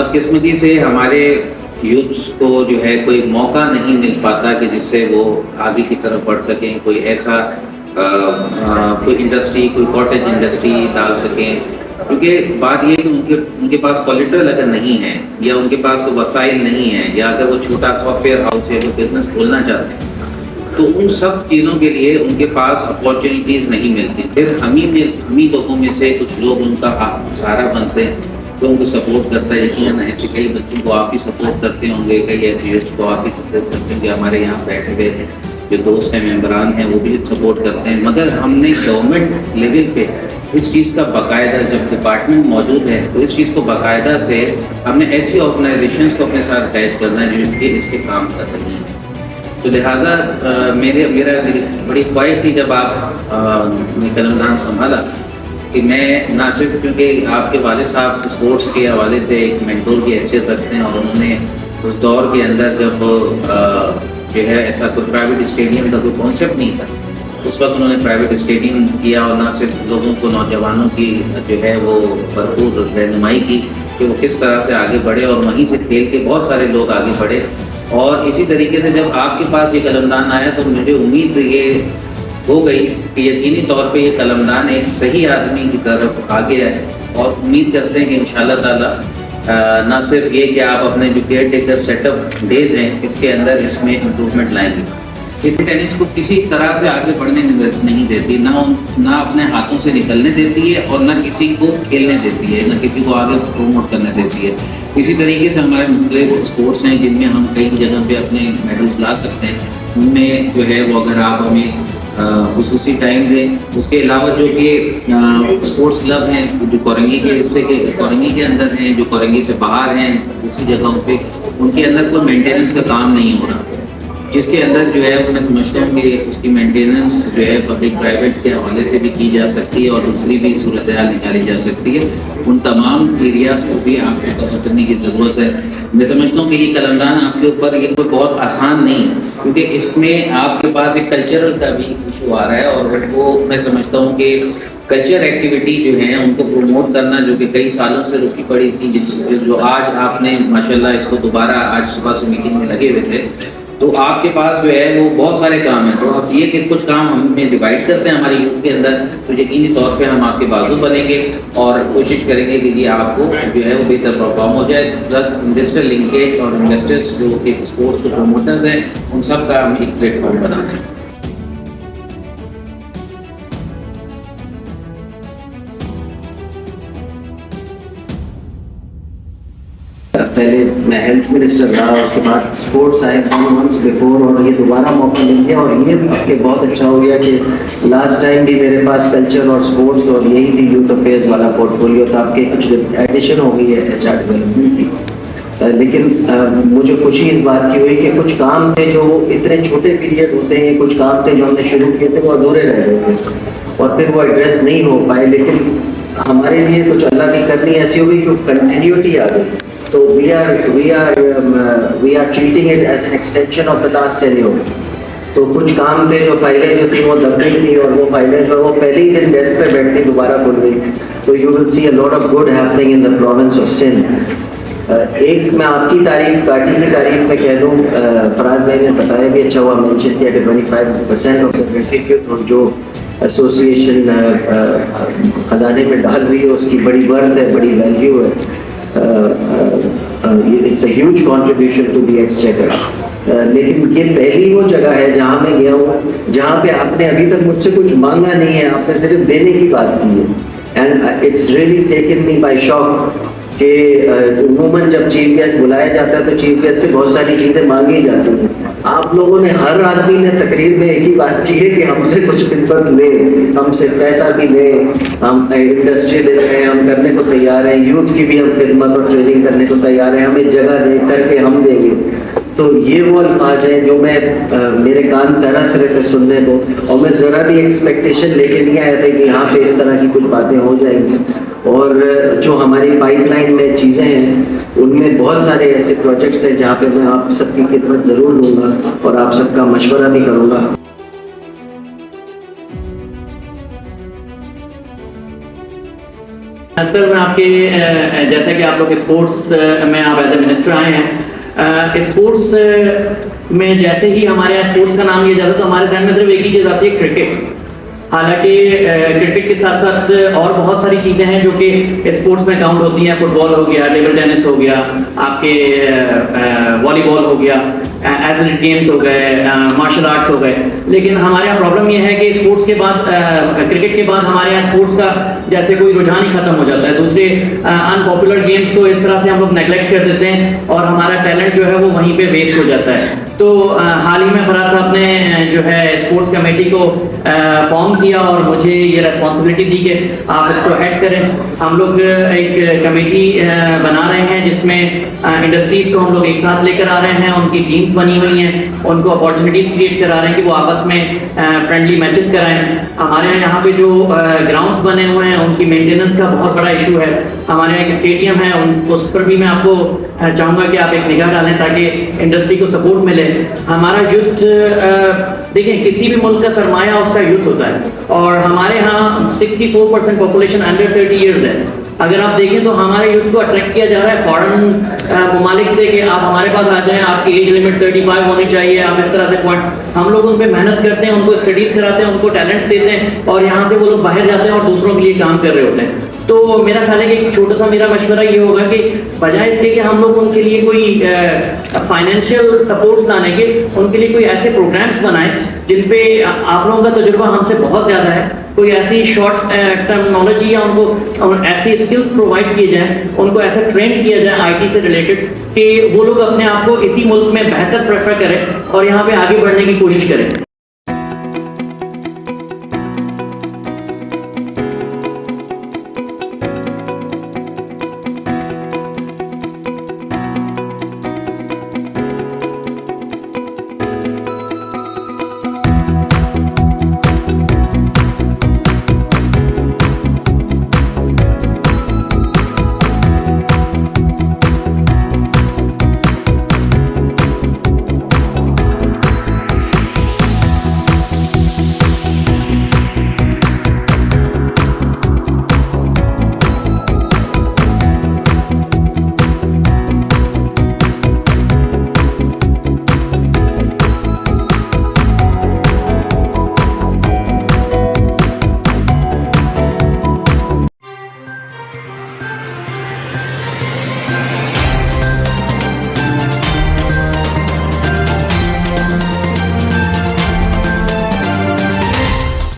बदकिस्मती से हमारे यूथ को जो है कोई मौका नहीं मिल पाता कि जिससे वो आगे की तरफ बढ़ सकें, कोई ऐसा कोई इंडस्ट्री, कोई कॉटेज इंडस्ट्री डाल सकें। क्योंकि बात ये है कि उनके पास कोलेटरल अगर नहीं है या उनके पास कोई वसाइल नहीं है, या अगर वो छोटा सॉफ्टवेयर हाउस है, वो बिजनेस खोलना चाहते हैं, तो उन सब चीज़ों के लिए उनके पास अपॉर्चुनिटीज़ नहीं मिलती। फिर हम ही लोगों में से कुछ लोग उनका सहारा बनते हैं, तो उनको सपोर्ट करता है। यकीनन ऐसे कई बच्चों को आप ही सपोर्ट करते होंगे, कई ऐसे यूथ को आप ही सपोर्ट करते होंगे। हमारे यहाँ बैठे हुए जो दोस्त हैं, मेम्बरान हैं, वो भी सपोर्ट करते हैं। मगर हमने गवर्नमेंट लेवल पे इस चीज़ का बाकायदा, जब डिपार्टमेंट मौजूद है, तो इस चीज़ को बाकायदा से हमने ऐसी ऑर्गेनाइजेशंस को अपने साथ अटैच करना है जो इसके काम कर रही हैं। तो लिहाजा मेरा बड़ी ख्वाहिश थी जब आपने कलमदान संभाला कि मैं ना सिर्फ, क्योंकि आपके वालिद साहब स्पोर्ट्स के हवाले से एक मेंटोर की हैसियत रखते हैं, और उन्होंने उस दौर के अंदर जब जो है ऐसा कोई प्राइवेट स्टेडियम का कोई कॉन्सेप्ट नहीं था, उस वक्त उन्होंने प्राइवेट स्टेडियम किया, और ना सिर्फ लोगों को, नौजवानों की जो है वो भरपूर रहनुमाई की कि वो किस तरह से आगे बढ़े, और वहीं से खेल के बहुत सारे लोग आगे बढ़े। और इसी तरीके से जब आपके पास ये कलमदान आया तो मुझे उम्मीद ये हो गई कि यकीनी तौर पे ये कलमदान एक सही आदमी की तरफ आगे है, और उम्मीद करते हैं कि इंशाल्लाह ताला ना सिर्फ ये कि आप अपने जो केयर टेकर सेटअप डेज हैं इसके अंदर इसमें इम्प्रूवमेंट लाएंगे। ये टेनिस को किसी तरह से आगे बढ़ने नहीं देती, ना अपने हाथों से निकलने देती है, और ना किसी को खेलने देती है, ना किसी को आगे प्रोमोट करने देती है। इसी तरीके से हमारे मुख्तलिफ स्पोर्ट्स हैं जिनमें हम कई जगह पे अपने मेडल्स ला सकते हैं। उनमें जो है वो अगर आप हमें खुसूसी टाइम दें। उसके अलावा जो कि स्पोर्ट्स क्लब हैं जो कोरंगी के हिस्से के, कोरंगी के अंदर हैं, जो कोरंगी से बाहर हैं दूसरी जगहों पे, उनके अंदर कोई मेंटेनेंस का काम नहीं हो रहा, जिसके अंदर जो है मैं समझता हूँ कि उसकी मेंटेनेंस जो है पब्लिक प्राइवेट के हवाले से भी की जा सकती है, और दूसरी भी सूरत हाल निकाली जा सकती है। उन तमाम एरियाज को भी आपको कवर करने की ज़रूरत है। मैं समझता हूँ कि ये कलमदान आपके ऊपर ये कोई बहुत आसान नहीं है, क्योंकि इसमें आपके पास एक कल्चरल का भी इशू आ रहा है, और वो मैं समझता हूँ कि कल्चर एक्टिविटी जो है उनको प्रमोट करना, जो कि कई सालों से रुकी पड़ी थी, जो आज आपने माशाल्लाह इसको दोबारा आज सुबह से मीटिंग में लगे हुए थे, तो आपके पास जो है वो बहुत सारे काम हैं। तो अब ये कि कुछ काम हमें डिवाइड करते हैं हमारे यूथ के अंदर, तो यकीनी तौर पे हम आपके बाजू बनेंगे और कोशिश करेंगे कि ये आपको जो है वो बेहतर परफॉर्म हो जाए। प्लस इन्वेस्टर लिंकेज और इन्वेस्टर्स जो कि स्पोर्ट्स के प्रोमोटर्स हैं, उन सब का हम एक प्लेटफॉर्म बनाते हैं। पहले मैं हेल्थ मिनिस्टर रहा, उसके बाद स्पोर्ट्स आए 2 मंथ्स बिफोर, और ये दोबारा मौका मिल गया, और ये आपके बहुत अच्छा हो गया कि लास्ट टाइम भी मेरे पास कल्चर और स्पोर्ट्स और यही भी यूथ अफेयर्स वाला पोर्टफोलियो था। आपके कुछ एडिशन हो गई है HR डेवलपमेंट की, लेकिन मुझे खुशी इस बात की हुई कि कुछ काम थे जो इतने छोटे पीरियड होते हैं, कुछ काम थे जो हमने शुरू किए थे वो अधूरे रह गए थे और फिर वो एड्रेस नहीं हो पाए, लेकिन हमारे लिए कुछ अल्लाह की करनी ऐसी हो गई कि कंटिन्यूटी आ गई। तो we are treating it as an extension of the last tenure। तो कुछ काम थे जो फाइलें जो थी वो दब गई थी, और वो फाइलें जो वो पहले ही दिन डेस्क पे बैठती दोबारा खुल गई। तो you will see a lot of good happening in the province of Sindh। एक मैं आपकी तारीफ, पार्टी की तारीफ में कह दूँ, फराज भाई ने बताया भी अच्छा हुआ, मेंशन किया कि 25% ऑफ द बेनिफिट और जो एसोसिएशन खजाने में डाल रही है उसकी बड़ी वर्थ है, बड़ी वैल्यू है। It's a huge contribution to the exchequer। लेकिन ये पहली वो जगह है जहाँ मैं गया हूँ जहाँ पे आपने अभी तक मुझसे कुछ मांगा नहीं है, आपने सिर्फ देने की बात की है। And it's really taken me by shock कि उमूमन जब चीफ गेस्ट बुलाया जाता है तो चीफ गेस्ट से बहुत सारी चीज़ें मांगी जाती हैं। आप लोगों ने, हर आदमी ने तकरीर में एक ही बात की है कि हमसे कुछ खिदमत ले, हमसे पैसा भी ले, हम इंडस्ट्रियलिस्ट हैं, हम करने को तैयार हैं, यूथ की भी हम खिदमत और ट्रेनिंग करने को तैयार हैं, हमें जगह दे करके हम देंगे। तो ये वो अल्फाज हैं जो मैं मेरे कान तरस रहे थे सुनने को, और मैं ज़रा भी एक्सपेक्टेशन लेके नहीं आया था कि यहाँ पे इस तरह की कुछ बातें हो जाएंगी। और जो हमारी पाइपलाइन में चीज़ें हैं उनमें बहुत सारे ऐसे प्रोजेक्ट्स हैं जहाँ पे मैं आप सबकी खिदमत ज़रूर लूँगा और आप सबका मशवरा भी करूँगा। सर मैं आपके जैसे कि आप लोग स्पोर्ट्स में आप एज ए मिनिस्टर आए हैं, स्पोर्ट्स में जैसे ही हमारे यहाँ स्पोर्ट्स का नाम लिया जाता है तो हमारे ध्यान में सिर्फ एक ही चीज़ आती है, क्रिकेट। हालांकि क्रिकेट के साथ साथ और बहुत सारी चीज़ें हैं जो कि स्पोर्ट्स में काउंट होती हैं। फुटबॉल हो गया, टेबल टेनिस हो गया, आपके वॉलीबॉल हो गया, एथलेटिक गेम्स हो गए, मार्शल आर्ट्स हो गए। लेकिन हमारे यहाँ प्रॉब्लम ये है कि स्पोर्ट्स के बाद, क्रिकेट के बाद हमारे यहाँ स्पोर्ट्स का जैसे कोई रुझान ही खत्म हो जाता है। दूसरे अनपॉपुलर गेम्स को इस तरह से हम लोग नेगलेक्ट कर देते हैं और हमारा टैलेंट जो है वो वहीं पे वेस्ट हो जाता है। तो हाल ही में फराज साहब ने जो है स्पोर्ट्स कमेटी को फॉर्म किया और मुझे ये रेस्पॉन्सिबिलिटी दी कि आप इसको हेड करें। हम लोग एक कमेटी बना रहे हैं जिसमें इंडस्ट्रीज को हम लोग एक साथ लेकर आ रहे हैं, उनकी टीम्स बनी हुई हैं, उनको अपॉर्चुनिटीज क्रिएट करा रहे हैं कि वो आपस में फ्रेंडली मैचेस कराएं। हमारे यहाँ पे जो ग्राउंड्स बने हुए हैं उनकी मेंटेनेंस का बहुत बड़ा इशू है। हमारे यहाँ एक स्टेडियम है, उस पर भी मैं आपको चाहूँगा कि आप एक निगाह डालें ताकि इंडस्ट्री को सपोर्ट मिले। हमारा यूथ, देखिए किसी भी मुल्क का सरमाया उसका यूथ होता है और हमारे यहाँ 64% पॉपुलेशन अंडर 30 ईयर्स है। अगर आप देखें तो हमारे यूथ को अट्रैक्ट किया जा रहा है फॉरेन ममालिक से कि आप हमारे पास आ जाएं, आपकी एज लिमिट 35 होनी चाहिए, आप इस तरह से पॉइंट। हम लोग उन पर मेहनत करते हैं, उनको स्टडीज कराते हैं, उनको टैलेंट देते हैं और यहाँ से वो लोग बाहर जाते हैं और दूसरों के लिए काम कर रहे होते हैं। तो मेरा ख्याल है कि एक छोटा सा मेरा मशवरा ये होगा कि बजाय इसके कि हम लोग उनके लिए कोई फाइनेंशियल सपोर्ट लाने के, उनके लिए कोई ऐसे प्रोग्राम्स बनाएं जिन पे आप लोगों का तजुर्बा हमसे बहुत ज़्यादा है। कोई ऐसी शॉर्ट टर्मिनोलॉजी या उनको ऐसी स्किल्स प्रोवाइड किए जाएं, उनको ऐसा ट्रेन किया जाए आईटी से रिलेटेड कि वो लोग अपने आप को इसी मुल्क में बेहतर प्रेफर करें और यहाँ पे आगे बढ़ने की कोशिश करें।